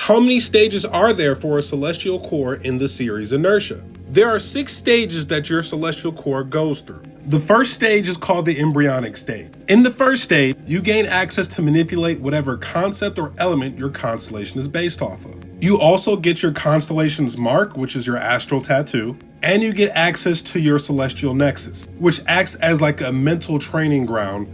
How many stages are there for a celestial core in the series Inertia? There are 6 stages that your celestial core goes through. The first stage is called the embryonic stage. In the first stage, you gain access to manipulate whatever concept or element your constellation is based off of. You also get your constellation's mark, which is your astral tattoo, and you get access to your celestial nexus, which acts as like a mental training ground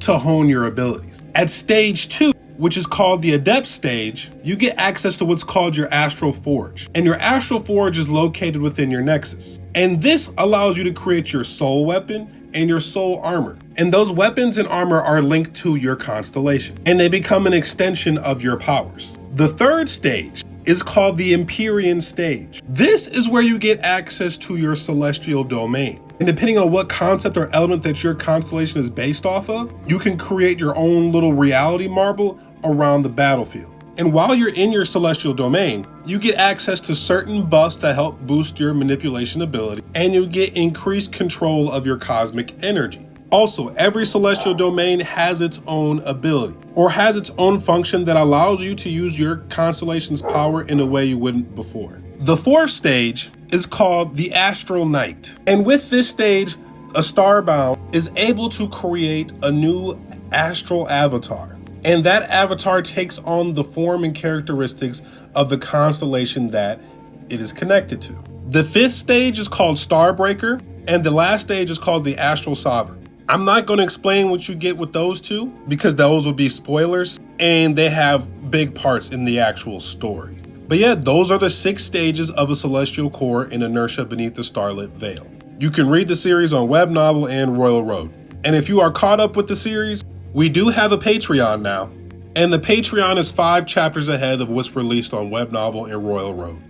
to hone your abilities. At stage 2, which is called the adept stage, you get access to what's called your astral forge. And your astral forge is located within your nexus. And this allows you to create your soul weapon and your soul armor. And those weapons and armor are linked to your constellation, and they become an extension of your powers. The third stage is called the Empyrean stage. This is where you get access to your celestial domain. And depending on what concept or element that your constellation is based off of, you can create your own little reality marble around the battlefield. And while you're in your celestial domain, you get access to certain buffs that help boost your manipulation ability, and you get increased control of your cosmic energy. Also, every celestial domain has its own ability, or has its own function that allows you to use your constellation's power in a way you wouldn't before. The fourth stage is called the Astral Night. And with this stage, a starbound is able to create a new astral avatar. And that avatar takes on the form and characteristics of the constellation that it is connected to. The fifth stage is called Starbreaker, and the last stage is called the Astral Sovereign. I'm not going to explain what you get with those two because those will be spoilers, and they have big parts in the actual story. But yeah, those are the 6 stages of a celestial core in Inertia Beneath the Starlit Veil. You can read the series on Web Novel and Royal Road. And if you are caught up with the series, we do have a Patreon now, and the Patreon is 5 chapters ahead of what's released on Web Novel and Royal Road.